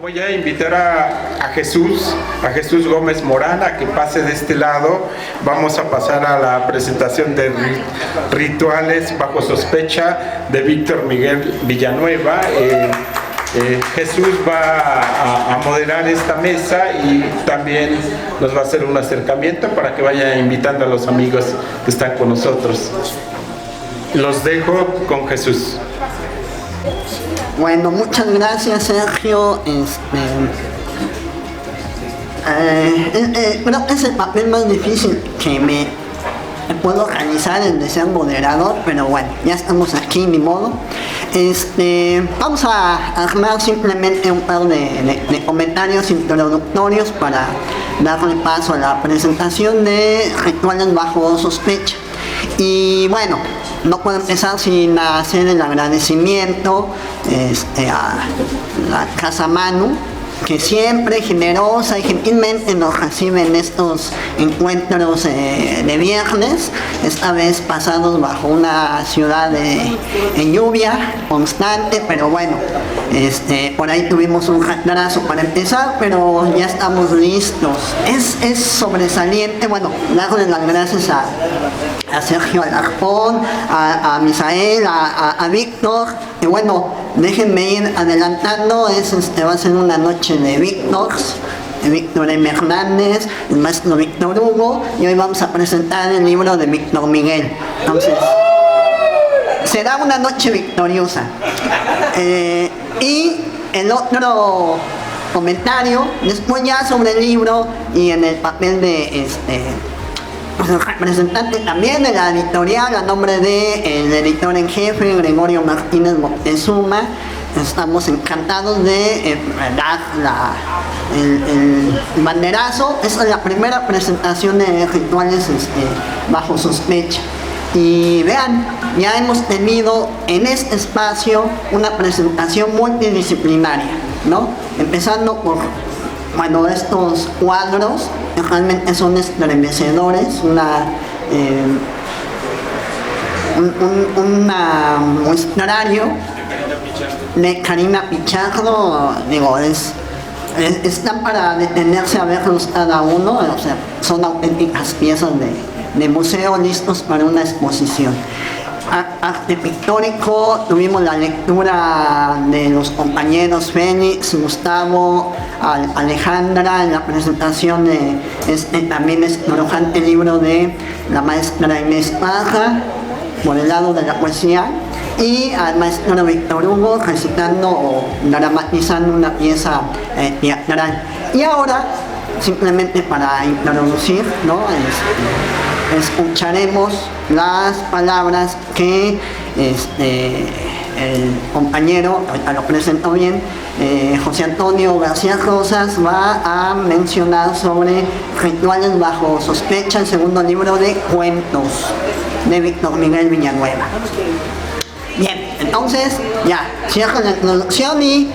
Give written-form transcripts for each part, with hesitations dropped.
Voy a invitar a Jesús Gómez Morán, a que pase de este lado. Vamos a pasar a la presentación de Rituales bajo sospecha de Víctor Miguel Villanueva. Jesús va a moderar esta mesa y también nos va a hacer un acercamiento para que vaya invitando a los amigos que están con nosotros. Los dejo con Jesús. Bueno, muchas gracias, Sergio. Creo que es el papel más difícil que me puedo realizar, el de ser moderador, pero bueno, ya estamos aquí, ni modo. Vamos a armar simplemente un par de comentarios introductorios para darle paso a la presentación de Rituales bajo sospecha. Y bueno, no puedo empezar sin hacer el agradecimiento a la Casa Manu, que siempre generosa y gentilmente nos recibe en estos encuentros de viernes, esta vez pasados bajo una ciudad en lluvia constante, pero bueno, por ahí tuvimos un retraso para empezar, pero ya estamos listos. Es sobresaliente, bueno, darle las gracias a Sergio Alarcón, a Misael, a Víctor, que bueno, déjenme ir adelantando, va a ser una noche de Víctors, de Víctor M. Hernández, el maestro Víctor Hugo, y hoy vamos a presentar el libro de Víctor Miguel. Entonces, será una noche victoriosa. Y el otro comentario, después ya sobre el libro y en el papel de el representante también de la editorial, a nombre del editor en jefe, Gregorio Martínez Moctezuma, estamos encantados de dar el banderazo. Esta es la primera presentación de Rituales bajo sospecha. Y vean, ya hemos tenido en este espacio una presentación multidisciplinaria, ¿no? Empezando por, bueno, estos cuadros que realmente son estremecedores, un muestrario de Karina Pichardo, digo, están para detenerse a verlos cada uno, o sea, son auténticas piezas de museo listos para una exposición. Arte pictórico, tuvimos la lectura de los compañeros Félix, Gustavo, Alejandra, en la presentación de también estrujante libro de la maestra Inés Paja, por el lado de la poesía, y al maestro Víctor Hugo recitando o dramatizando una pieza teatral. Y ahora, simplemente para introducir, ¿no? Escucharemos las palabras que el compañero, ahorita lo presento bien, José Antonio García Rosas va a mencionar sobre Rituales bajo sospecha, el segundo libro de cuentos de Víctor Miguel Villanueva. Bien, entonces ya, cierro la introducción y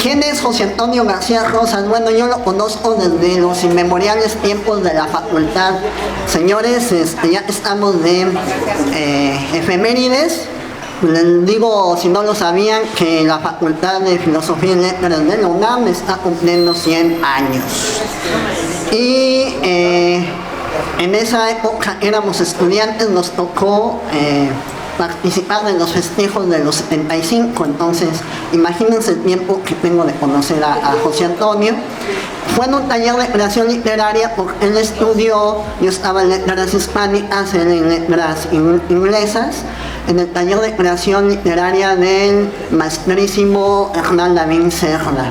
¿quién es José Antonio García Rosas? Bueno, yo lo conozco desde los inmemoriales tiempos de la facultad. Señores, ya estamos de efemérides. Les digo, si no lo sabían, que la Facultad de Filosofía y Letras de la UNAM está cumpliendo 100 años. Y en esa época éramos estudiantes, nos tocó participar en los festejos de los 75, entonces imagínense el tiempo que tengo de conocer a José Antonio. Fue en un taller de creación literaria porque él estudió, yo estaba en letras hispánicas, él en letras inglesas, en el taller de creación literaria del maestrísimo Hernán Lavín Cerda.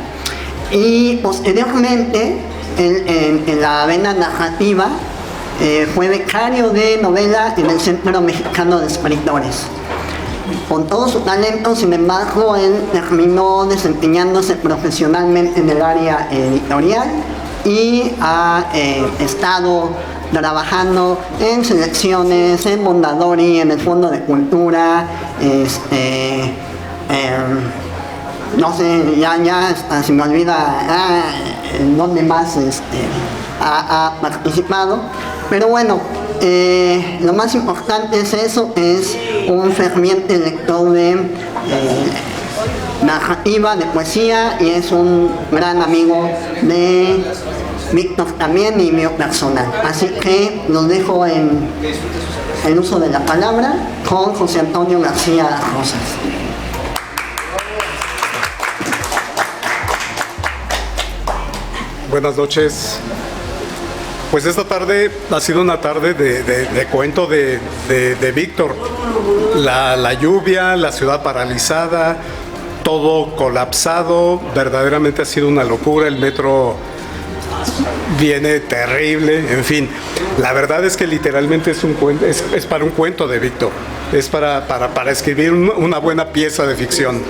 Y posteriormente, en la vena narrativa, fue becario de novela en el Centro Mexicano de Escritores. Con todo su talento, sin embargo, él terminó desempeñándose profesionalmente en el área editorial y ha estado trabajando en selecciones, en Mondadori, en el Fondo de Cultura, no sé, ya hasta se me olvida en dónde más ha participado. Pero bueno, lo más importante es eso, es un ferviente lector narrativa, de poesía, y es un gran amigo de Víctor también y mío personal. Así que los dejo en el uso de la palabra con José Antonio García Rosas. Buenas noches. Pues esta tarde ha sido una tarde de cuento de Víctor. La lluvia, la ciudad paralizada, todo colapsado, verdaderamente ha sido una locura, el metro viene terrible, en fin. La verdad es que literalmente es un cuento, es para un cuento de Víctor, es para escribir una buena pieza de ficción.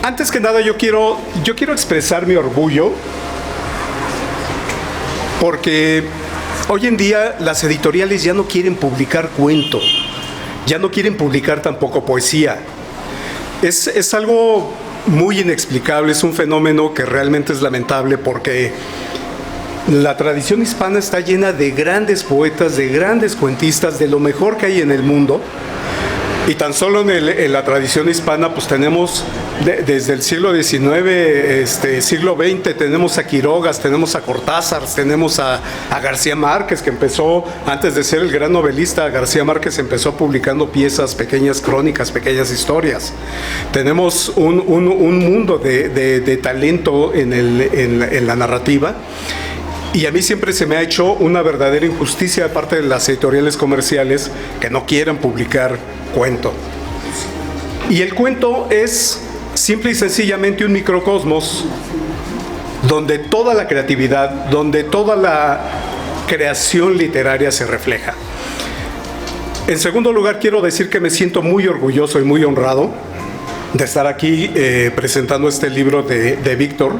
Antes que nada yo quiero expresar mi orgullo, porque hoy en día las editoriales ya no quieren publicar cuento, ya no quieren publicar tampoco poesía. Es algo muy inexplicable, es un fenómeno que realmente es lamentable, porque la tradición hispana está llena de grandes poetas, de grandes cuentistas, de lo mejor que hay en el mundo. Y tan solo en la tradición hispana pues tenemos desde el siglo XIX, siglo XX, tenemos a Quirogas, tenemos a Cortázar, tenemos a García Márquez, que empezó, antes de ser el gran novelista, García Márquez empezó publicando piezas, pequeñas crónicas, pequeñas historias. Tenemos un mundo de talento en la narrativa. Y a mí siempre se me ha hecho una verdadera injusticia de parte de las editoriales comerciales que no quieran publicar cuento. Y el cuento es simple y sencillamente un microcosmos donde toda la creatividad, donde toda la creación literaria se refleja. En segundo lugar, quiero decir que me siento muy orgulloso y muy honrado de estar aquí presentando este libro de Víctor.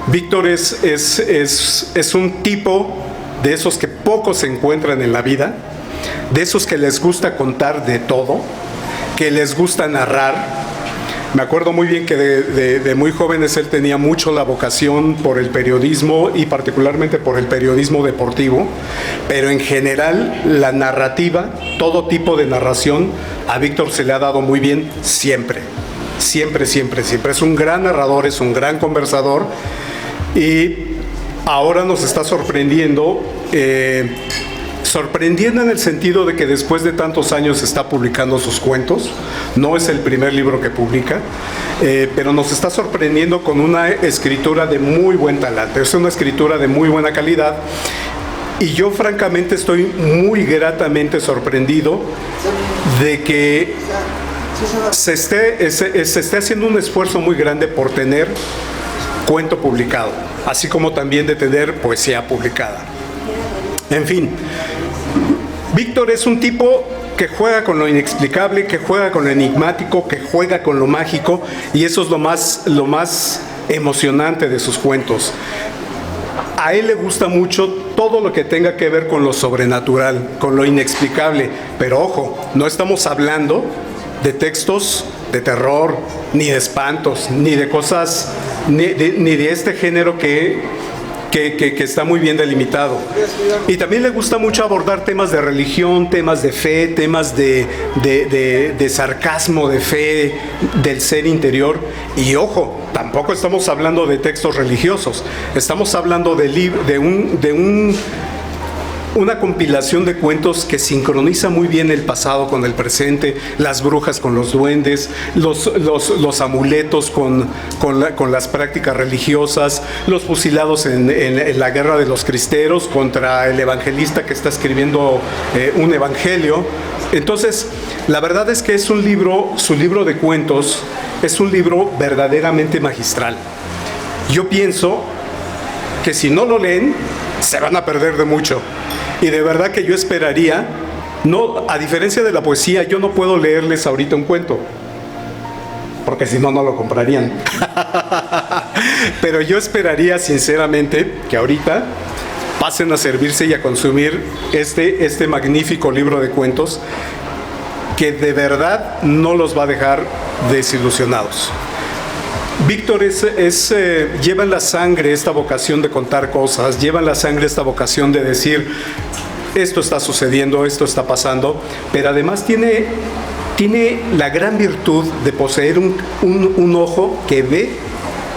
Víctor es un tipo de esos que pocos se encuentran en la vida, de esos que les gusta contar de todo, que les gusta narrar. Me acuerdo muy bien que de muy jóvenes él tenía mucho la vocación por el periodismo y particularmente por el periodismo deportivo, pero en general la narrativa, todo tipo de narración, a Víctor se le ha dado muy bien siempre. Siempre, siempre, siempre. Es un gran narrador, es un gran conversador y ahora nos está sorprendiendo, sorprendiendo en el sentido de que después de tantos años está publicando sus cuentos. No es el primer libro que publica, pero nos está sorprendiendo con una escritura de muy buen talante. Es una escritura de muy buena calidad. Y yo francamente estoy muy gratamente sorprendido de que se esté haciendo un esfuerzo muy grande por tener cuento publicado, así como también de tener poesía publicada. En fin, Víctor es un tipo que juega con lo inexplicable, que juega con lo enigmático, que juega con lo mágico, y eso es lo más emocionante de sus cuentos. A él le gusta mucho todo lo que tenga que ver con lo sobrenatural, con lo inexplicable, pero ojo, no estamos hablando de textos de terror, ni de espantos, ni de cosas, ni de este género que está muy bien delimitado. Y también le gusta mucho abordar temas de religión, temas de fe, temas de sarcasmo, de fe, del ser interior. Y ojo, tampoco estamos hablando de textos religiosos, estamos hablando de una compilación de cuentos que sincroniza muy bien el pasado con el presente, las brujas con los duendes, los amuletos con las prácticas religiosas, los fusilados en la guerra de los cristeros contra el evangelista que está escribiendo un evangelio. Entonces, la verdad es que su libro de cuentos es un libro verdaderamente magistral. Yo pienso que si no lo leen, se van a perder de mucho. Y de verdad que yo esperaría, no, a diferencia de la poesía, yo no puedo leerles ahorita un cuento, porque si no, no lo comprarían. Pero yo esperaría sinceramente que ahorita pasen a servirse y a consumir este magnífico libro de cuentos que de verdad no los va a dejar desilusionados. Víctor lleva en la sangre esta vocación de contar cosas, lleva en la sangre esta vocación de decir, esto está sucediendo, esto está pasando, pero además tiene tiene la gran virtud de poseer un ojo que ve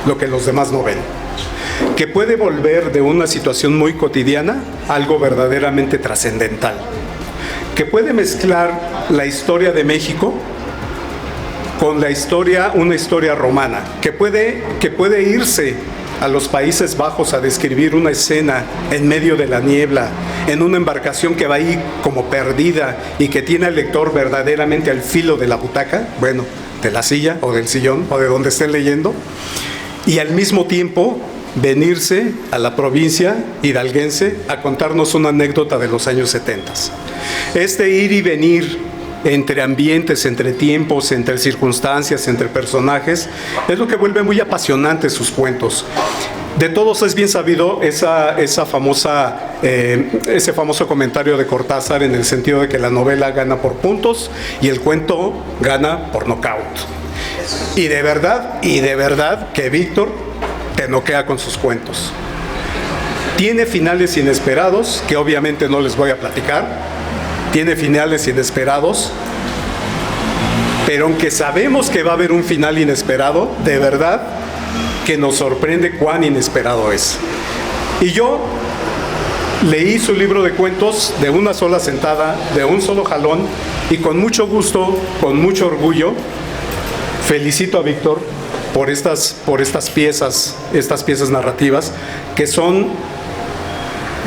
lo que los demás no ven, que puede volver de una situación muy cotidiana a algo verdaderamente trascendental, que puede mezclar la historia de México con una historia romana, que puede irse a los Países Bajos a describir una escena en medio de la niebla, en una embarcación que va ahí como perdida y que tiene al lector verdaderamente al filo de la butaca, bueno, de la silla o del sillón o de donde estén leyendo, y al mismo tiempo venirse a la provincia hidalguense a contarnos una anécdota de los años 70. Este ir y venir entre ambientes, entre tiempos, entre circunstancias, entre personajes, es lo que vuelve muy apasionantes sus cuentos. De todos es bien sabido ese famoso comentario de Cortázar, en el sentido de que la novela gana por puntos y el cuento gana por nocaut. Y de verdad que Víctor te noquea con sus cuentos. Tiene finales inesperados, que obviamente no les voy a platicar. Tiene finales inesperados, pero aunque sabemos que va a haber un final inesperado, de verdad que nos sorprende cuán inesperado es. Y yo leí su libro de cuentos de una sola sentada, de un solo jalón, y con mucho gusto, con mucho orgullo, felicito a Víctor por estas piezas narrativas que son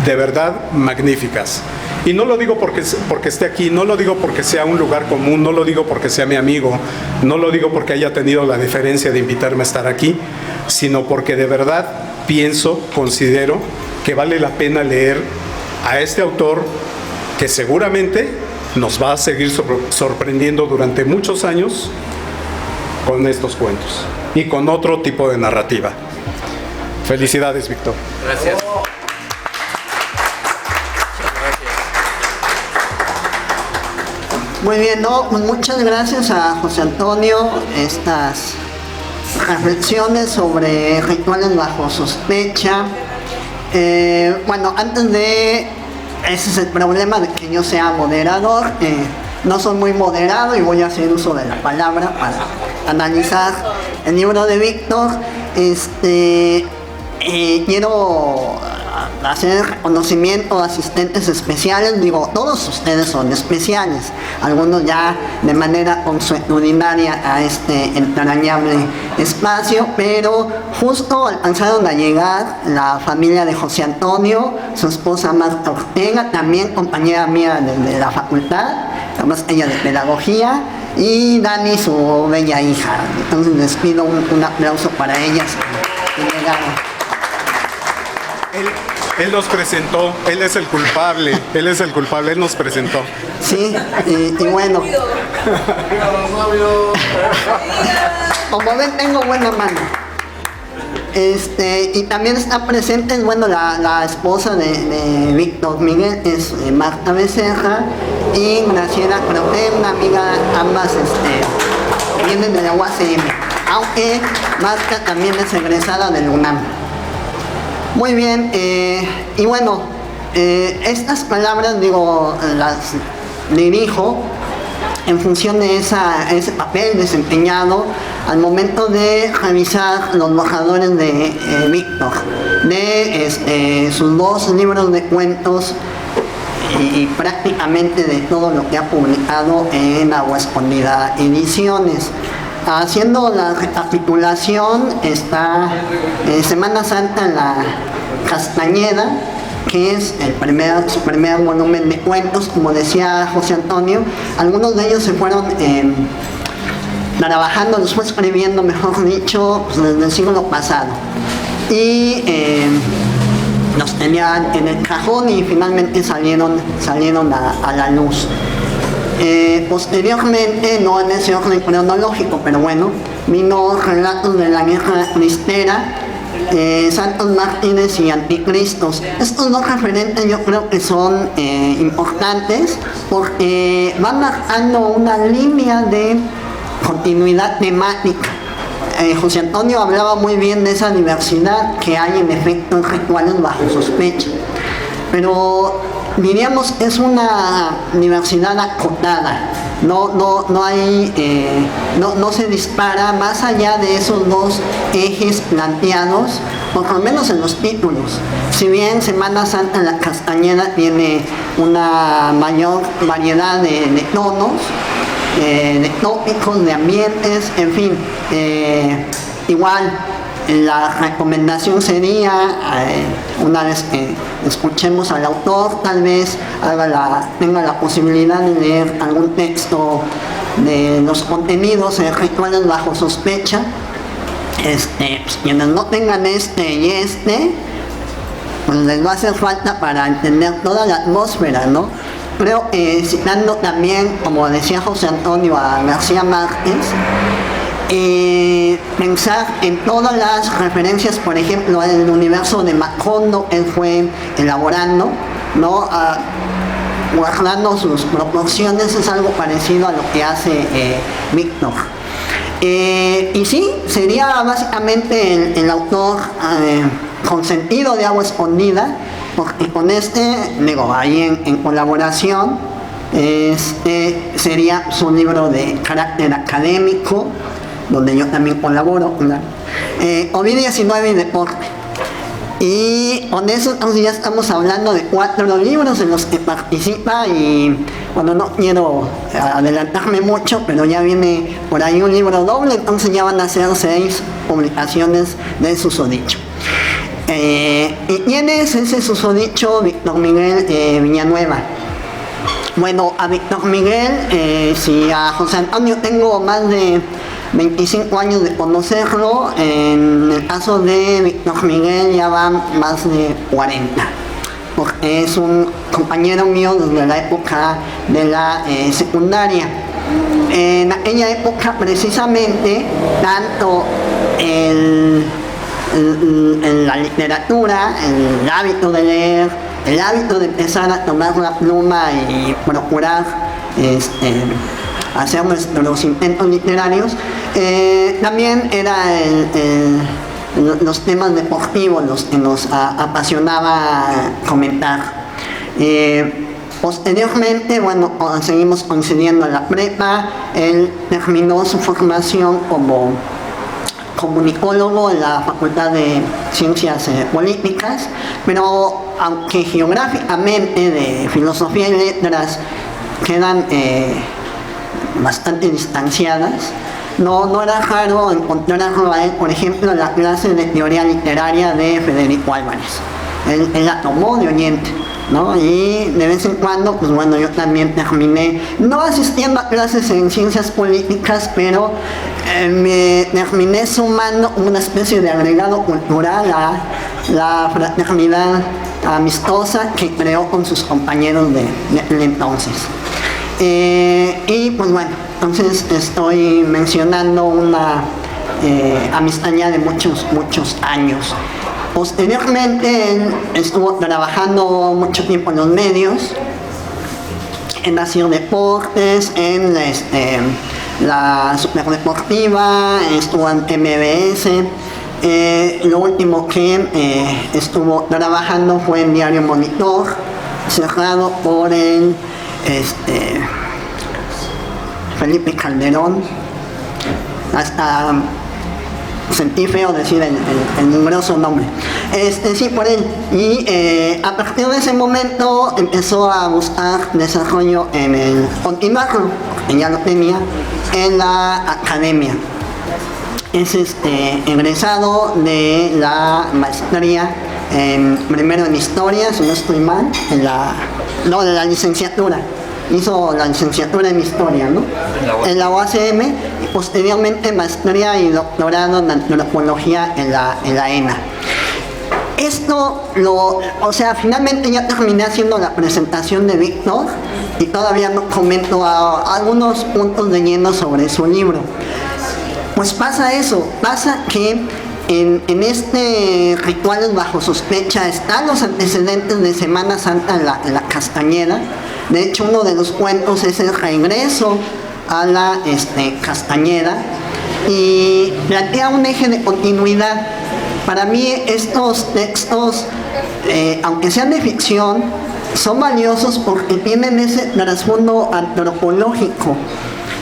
de verdad magníficas. Y no lo digo porque esté aquí, no lo digo porque sea un lugar común, no lo digo porque sea mi amigo, no lo digo porque haya tenido la deferencia de invitarme a estar aquí, sino porque de verdad considero que vale la pena leer a este autor que seguramente nos va a seguir sorprendiendo durante muchos años con estos cuentos y con otro tipo de narrativa. Felicidades, Víctor. Gracias. Muy bien, ¿no? Pues muchas gracias a José Antonio. Estas reflexiones sobre rituales bajo sospecha. Bueno, antes de... Ese es el problema de que yo sea moderador. No soy muy moderado y voy a hacer uso de la palabra para analizar el libro de Víctor. Quiero hacer reconocimiento a asistentes especiales. Digo, todos ustedes son especiales, algunos ya de manera consuetudinaria a este entrañable espacio, pero justo alcanzaron a llegar la familia de José Antonio, su esposa Marta Ortega, también compañera mía de la facultad, además ella de pedagogía, y Dani, su bella hija. Entonces les pido un aplauso para ellas que llegaron. Él nos presentó, él es el culpable, él nos presentó. Sí, y bueno. Como ven, tengo buena mano. Y también está presente, bueno, la esposa de Víctor Miguel, es Marta Becerra, y Graciela Croté, una amiga, ambas vienen de la UACM, aunque Marta también es egresada del UNAM. Muy bien, y bueno, estas palabras, digo, las dirijo en función de ese papel desempeñado al momento de revisar los borradores de Víctor, de sus 2 libros de cuentos y prácticamente de todo lo que ha publicado en Agua Escondida Ediciones. Haciendo la recapitulación, está Semana Santa en la Castañeda, que es su primer volumen de cuentos, como decía José Antonio. Algunos de ellos se fueron trabajando, después escribiendo, mejor dicho, pues, desde el siglo pasado. Y los tenían en el cajón y finalmente salieron a la luz. Posteriormente, no en ese orden cronológico, pero bueno, vino Relatos de la Guerra Cristera, Santos Mártires y Anticristos. Estos 2 referentes yo creo que son importantes porque van marcando una línea de continuidad temática. José Antonio hablaba muy bien de esa diversidad que hay en efecto en rituales bajo sospecha, pero diríamos, es una universidad acotada. No hay, no se dispara más allá de esos dos ejes planteados, por lo menos en los títulos. Si bien Semana Santa en la Castañeda tiene una mayor variedad de tonos, de tópicos, de ambientes, en fin, igual la recomendación sería, una vez que escuchemos al autor, tal vez tenga la posibilidad de leer algún texto de los contenidos de Rituales bajo sospecha. Pues, quienes no tengan este y pues les va a hacer falta para entender toda la atmósfera, ¿no? Creo, citando también, como decía José Antonio, a García Márquez, pensar en todas las referencias, por ejemplo, en el universo de Macondo, él fue elaborando, ¿no? Guardando sus proporciones, es algo parecido a lo que hace Víctor. Y sí, sería básicamente el autor consentido de Agua Escondida, porque con digo, ahí en colaboración, sería su libro de carácter académico, donde yo también colaboro, Ovidio 19 y Deporte. Y con eso entonces ya estamos hablando de 4 libros en los que participa, y bueno, no quiero adelantarme mucho, pero ya viene por ahí un libro doble, entonces ya van a ser 6 publicaciones de susodicho. ¿Y quién es ese susodicho? Víctor Miguel Villanueva. Bueno, a Víctor Miguel, si a José Antonio tengo más de 25 años de conocerlo, en el caso de Víctor Miguel ya van más de 40, porque es un compañero mío desde la época de la secundaria. En aquella época precisamente, tanto la literatura, el hábito de leer, el hábito de empezar a tomar la pluma y procurar hacer nuestros intentos literarios, también era los temas deportivos los que nos apasionaba comentar. Posteriormente, bueno, seguimos coincidiendo en la prepa. Él terminó su formación como comunicólogo en la Facultad de Ciencias Políticas, pero aunque geográficamente de Filosofía y Letras quedan bastante distanciadas, no era raro encontrarlo a él, por ejemplo, en la clase de teoría literaria de Federico Álvarez. Él la tomó de oyente, ¿no? Y de vez en cuando, pues bueno, yo también terminé, no asistiendo a clases en ciencias políticas, pero me terminé sumando una especie de agregado cultural a la fraternidad amistosa que creó con sus compañeros de entonces. Y pues bueno, entonces estoy mencionando una amistad ya de muchos años. Posteriormente él estuvo trabajando mucho tiempo en los medios, en Nación Deportes, en la Superdeportiva, estuvo en MBS. Lo último que estuvo trabajando fue en Diario Monitor, cerrado por el Felipe Calderón. Hasta sentí feo decir el numeroso nombre. Sí, por él. Y a partir de ese momento empezó a buscar desarrollo continuarlo, que ya lo tenía, en la academia. Es egresado de la maestría, primero en Historia, si no estoy mal, de la licenciatura. Hizo la licenciatura en Historia, ¿no? En la UACM, y posteriormente maestría y doctorado en Antropología en la ENA. Esto finalmente ya terminé haciendo la presentación de Víctor y todavía no comento algunos puntos de lleno sobre su libro. Pues pasa que en Rituales bajo sospecha están los antecedentes de Semana Santa en la Castañeda. De hecho, uno de los cuentos es el regreso a la Castañeda, y plantea un eje de continuidad. Para mí estos textos, aunque sean de ficción, son valiosos porque tienen ese trasfondo antropológico.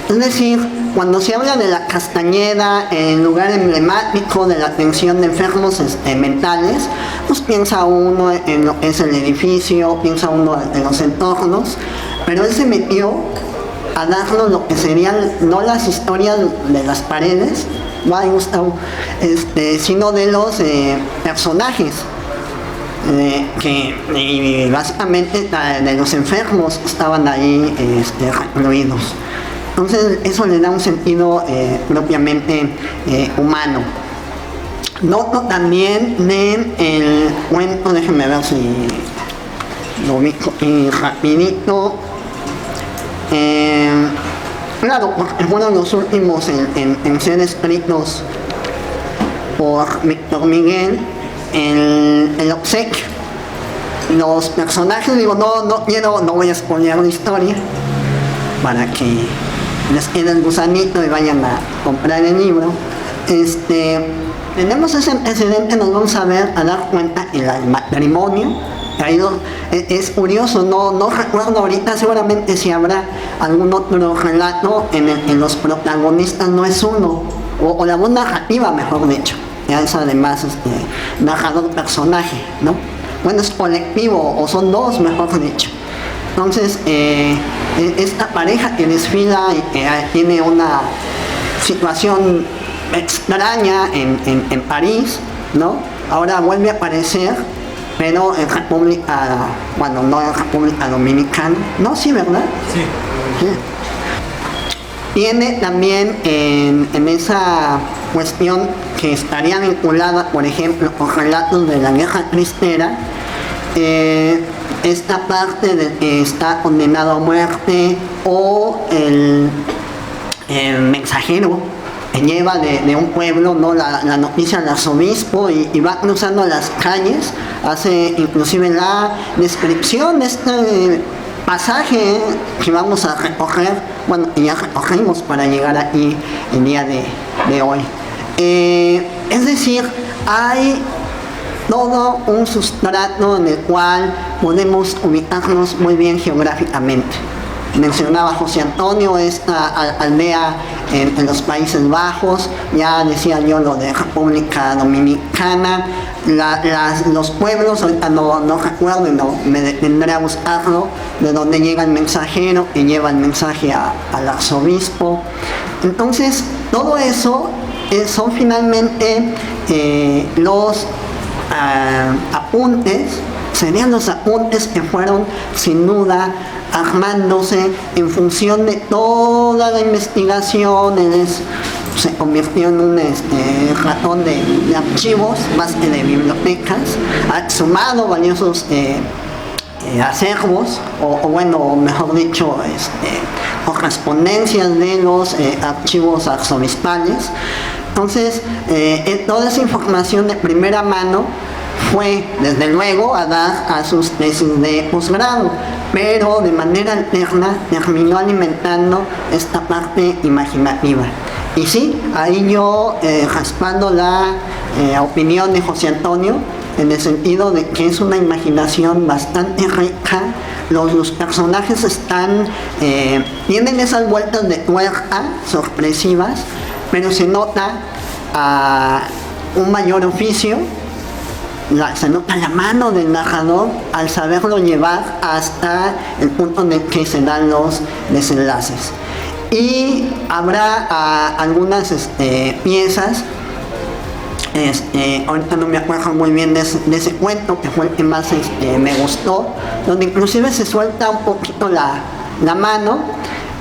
Es decir, cuando se habla de la Castañeda, el lugar emblemático de la atención de enfermos mentales, pues piensa uno en lo que es el edificio, piensa uno en los entornos, pero él se metió a darnos lo que serían no las historias de las paredes, Gustavo, sino de los personajes. Que básicamente de los enfermos estaban ahí recluidos. Entonces eso le da un sentido propiamente humano. Noto también en el cuento, déjenme ver si lo ubico rapidito. Claro, porque fueron los últimos en ser escritos por Víctor Miguel. El obsequio. Los personajes, digo, no voy a spoilear la historia para que les quede el gusanito y vayan a comprar el libro. Tenemos ese antecedente, nos vamos a dar cuenta en el matrimonio. Es curioso, no recuerdo ahorita, seguramente si habrá algún otro relato en los protagonistas no es uno, o la voz narrativa, mejor dicho. Ya es además narrador personaje, ¿no? Bueno, es colectivo, o son dos, mejor dicho. Entonces, esta pareja que desfila y que tiene una situación extraña en París, ¿no? Ahora vuelve a aparecer, pero en República, bueno, no en República Dominicana, ¿no? Sí, ¿verdad? Sí. Sí. Tiene también en esa cuestión que estaría vinculada, por ejemplo, con relatos de la Guerra Cristera, esta parte de que está condenado a muerte, o el mensajero que lleva de un pueblo, ¿no? la noticia al arzobispo y va cruzando las calles, hace inclusive la descripción de este pasaje que vamos a recoger, bueno, ya recogimos para llegar aquí el día de hoy. Es decir, hay todo un sustrato en el cual podemos ubicarnos muy bien geográficamente. Mencionaba José Antonio esta aldea en los Países Bajos, ya decía yo lo de República Dominicana, los pueblos, ahorita no recuerdo y no me detendré a buscarlo, de donde llega el mensajero y lleva el mensaje al arzobispo. Entonces, todo eso son finalmente los apuntes, serían los apuntes que fueron sin duda armándose en función de toda la investigación. Se convirtió en un ratón de archivos más que de bibliotecas, ha sumado valiosos acervos, o bueno, mejor dicho, correspondencias de los archivos arzobispales. Entonces, toda esa información de primera mano fue, desde luego, a dar a sus tesis de posgrado, pero de manera alterna terminó alimentando esta parte imaginativa. Y sí, ahí yo respaldo la opinión de José Antonio, en el sentido de que es una imaginación bastante rica. Los personajes tienen esas vueltas de tuerca sorpresivas, pero se nota un mayor oficio, se nota la mano del narrador al saberlo llevar hasta el punto en el que se dan los desenlaces. Y habrá algunas piezas, ahorita no me acuerdo muy bien de ese cuento, que fue el que más me gustó, donde inclusive se suelta un poquito la mano.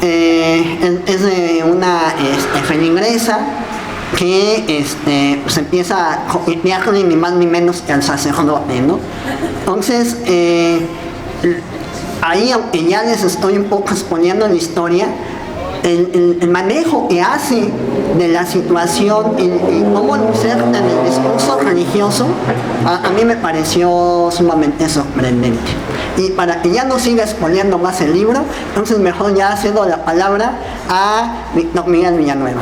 Es de una feligresa que pues empieza a coquetearle ni más ni menos que al sacerdote, ¿no? Entonces, ahí, aunque ya les estoy un poco exponiendo la historia, el manejo que hace de la situación y cómo lo inserta en el discurso religioso, a mí me pareció sumamente sorprendente. Y para que ya no siga expoliando más el libro, entonces mejor ya cedo la palabra a Víctor Miguel Villanueva.